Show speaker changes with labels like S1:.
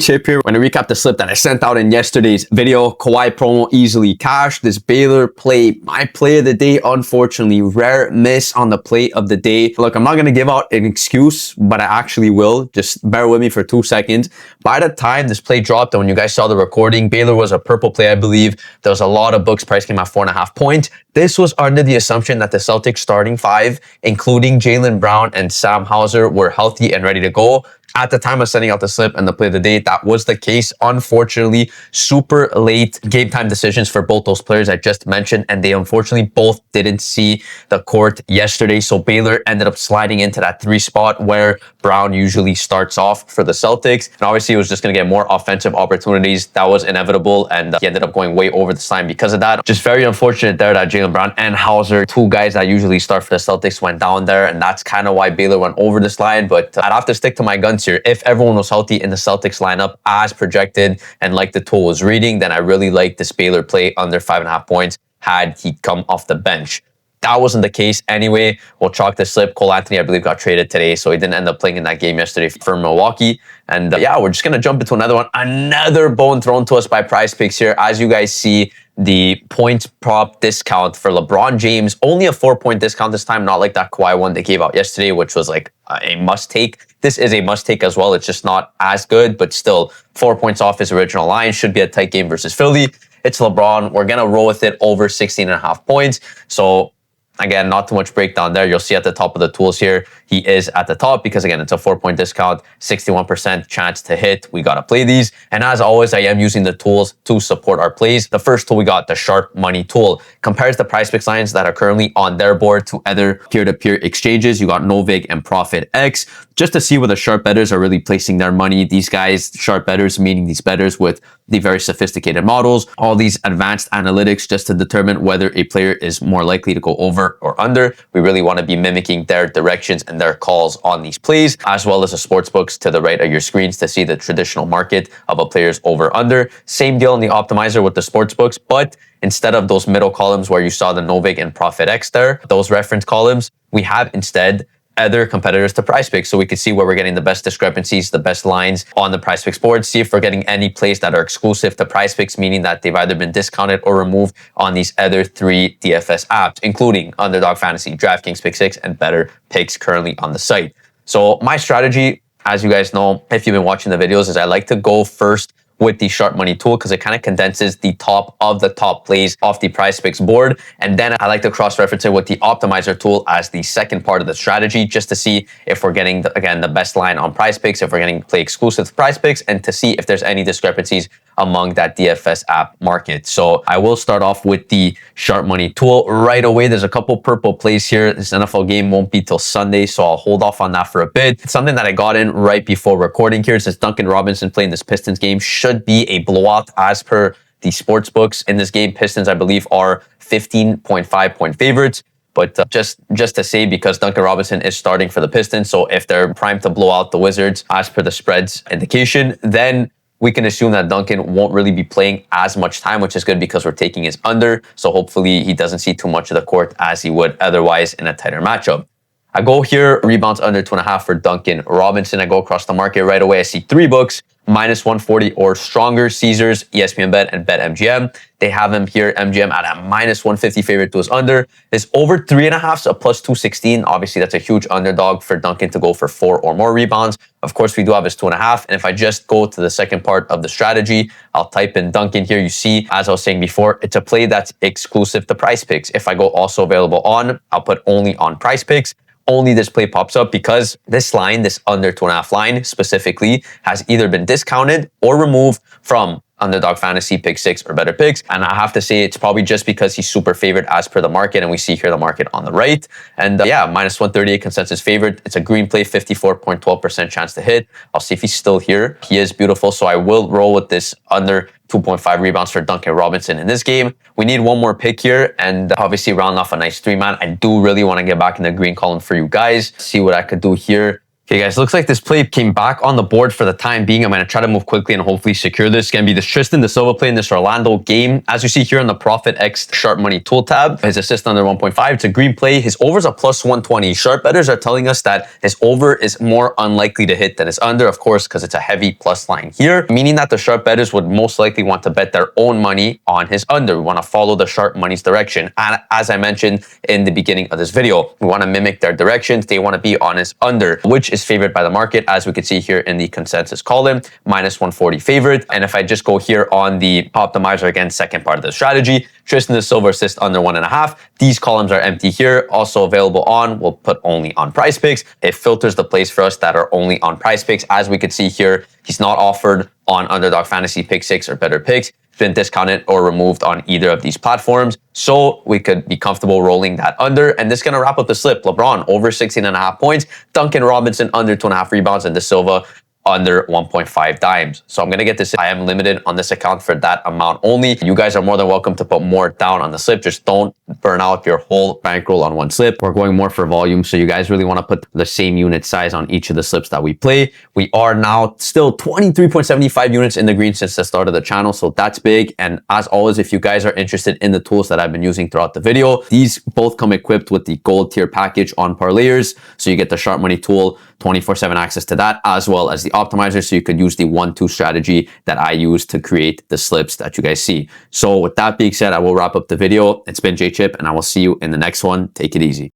S1: Chip here. When I recap the slip that I sent out in yesterday's video, Kawhi promo easily cashed. This Baylor play, my play of the day, unfortunately, rare miss on the play of the day. Look, I'm not going to give out an excuse, but I actually will. Just bear with me for 2 seconds. By the time this play dropped, and when you guys saw the recording, Baylor was a purple play, I believe. There was a lot of books price came at 4.5 points. This was under the assumption that the Celtics starting five, including Jaylen Brown and Sam Hauser, were healthy and ready to go. At the time of sending out the slip and the play of the day, that was the case. Unfortunately, super late game time decisions for both those players I just mentioned, and they unfortunately both didn't see the court yesterday. So Baylor ended up sliding into that 3 spot where Brown usually starts off for the Celtics. And obviously, he was just going to get more offensive opportunities. That was inevitable, and he ended up going way over the line because of that. Just very unfortunate there that Jaylen Brown and Hauser, 2 guys that usually start for the Celtics, went down there, and that's kind of why Baylor went over this line. But I'd have to stick to my guns here. If everyone was healthy in the Celtics lineup as projected and like the tool was reading, then I really like this Baylor play under 5.5 points had he come off the bench. That wasn't the case anyway. We'll chalk the slip. Cole Anthony, I believe, got traded today, so he didn't end up playing in that game yesterday for Milwaukee. And yeah, we're just going to jump into another one. Another bone thrown to us by Prizepicks here. As you guys see, the points prop discount for LeBron James, only a 4-point discount this time, not like that Kawhi one they gave out yesterday, which was like a must take. This is a must take as well. It's just not as good, but still 4 points off his original line. Should be a tight game versus Philly. It's LeBron. We're going to roll with it over 16.5 points. So again, not too much breakdown there. You'll see at the top of the tools here, he is at the top because, again, it's a 4-point discount, 61% chance to hit. We got to play these. And as always, I am using the tools to support our plays. The first tool we got, the Sharp Money tool, compares the Prizepicks lines that are currently on their board to other peer-to-peer exchanges. You got Novig and Profit X, just to see where the sharp bettors are really placing their money. These guys, sharp bettors, meaning these bettors with the very sophisticated models, all these advanced analytics just to determine whether a player is more likely to go over or under. We really want to be mimicking their directions and their calls on these plays, as well as the sports books to the right of your screens to see the traditional market of a player's over under. Same deal in the optimizer with the sports books, but instead of those middle columns where you saw the Novig and Profit X there, those reference columns, we have instead other competitors to Prizepicks, so we can see where we're getting the best discrepancies, the best lines on the Prizepicks board, see if we're getting any plays that are exclusive to Prizepicks, meaning that they've either been discounted or removed on these other 3 DFS apps, including Underdog Fantasy, DraftKings Pick 6, and Better Picks currently on the site. So my strategy, as you guys know, if you've been watching the videos, is I like to go first with the Sharp Money tool because it kind of condenses the top of the top plays off the Prizepicks board. And then I like to cross-reference it with the Optimizer tool as the second part of the strategy, just to see if we're getting, again, the best line on Prizepicks, if we're getting play exclusive to Prizepicks, and to see if there's any discrepancies among that DFS app market. So I will start off with the Sharp Money tool right away. There's a couple purple plays here. This NFL game won't be till Sunday, so I'll hold off on that for a bit. Something that I got in right before recording here, since Duncan Robinson playing this Pistons game should be a blowout as per the sports books. In this game, Pistons, I believe, are 15.5 point favorites. But just to say, because Duncan Robinson is starting for the Pistons, so if they're primed to blow out the Wizards as per the spreads indication, then we can assume that Duncan won't really be playing as much time, which is good because we're taking his under. So hopefully he doesn't see too much of the court as he would otherwise in a tighter matchup. I go here, rebounds under 2.5 for Duncan Robinson. I go across the market right away. I see 3 books, minus 140 or stronger, Caesars, ESPN Bet, and BetMGM. They have him here, MGM, at a minus 150 favorite to his under. This over 3.5, so a plus 216. Obviously, that's a huge underdog for Duncan to go for 4 or more rebounds. Of course, we do have his 2.5. And if I just go to the second part of the strategy, I'll type in Duncan here. You see, as I was saying before, it's a play that's exclusive to Prizepicks. If I go also available on, I'll put only on Prizepicks. Only this play pops up because this line, this under 2.5 line specifically, has either been discounted or removed from Underdog Fantasy, Pick 6, or Better Picks. And I have to say it's probably just because he's super favored as per the market, and we see here the market on the right. And yeah, minus 138 consensus favorite. It's a green play, 54.12% chance to hit. I'll see if he's still here. He is beautiful, so I will roll with this under 2.5 rebounds for Duncan Robinson in this game. We need one more pick here, and obviously round off a nice 3-man. I do really want to get back in the green column for you guys. See what I could do here. Okay, guys, looks like this play came back on the board for the time being. I'm going to try to move quickly and hopefully secure this. It's going to be this Tristan da Silva play in this Orlando game. As you see here on the Profit X Sharp Money tool tab, his assist under 1.5. It's a green play. His over's a plus 120. Sharp bettors are telling us that his over is more unlikely to hit than his under, of course, because it's a heavy plus line here, meaning that the sharp bettors would most likely want to bet their own money on his under. We want to follow the sharp money's direction. And as I mentioned in the beginning of this video, we want to mimic their directions. They want to be on his under, which is favored by the market, as we can see here in the consensus column, minus 140 favorite. And if I just go here on the optimizer, again, second part of the strategy, Tristan da Silva assist under 1.5. These columns are empty here, also available on, we'll put only on Prizepicks. It filters the plays for us that are only on Prizepicks. As we can see here, he's not offered on Underdog Fantasy Pick 6 or Better Picks. Been discounted or removed on either of these platforms, so we could be comfortable rolling that under. And this is going to wrap up the slip. LeBron over 16.5 points, Duncan Robinson under 2.5 rebounds, and da Silva under 1.5 dimes. So I'm going to get this. I am limited on this account for that amount only. You guys are more than welcome to put more down on the slip. Just don't burn out your whole bankroll on one slip. We're going more for volume, so you guys really want to put the same unit size on each of the slips that we play. We are now still 23.75 units in the green since the start of the channel, so that's big. And as always, if you guys are interested in the tools that I've been using throughout the video, these both come equipped with the gold tier package on Parlayers. So you get the Sharp Money tool, 24/7 access to that, as well as the optimizer, so you could use the 1-2 strategy that I use to create the slips that you guys see. So with that being said, I will wrap up the video. It's been J Chip, and I will see you in the next one. Take it easy.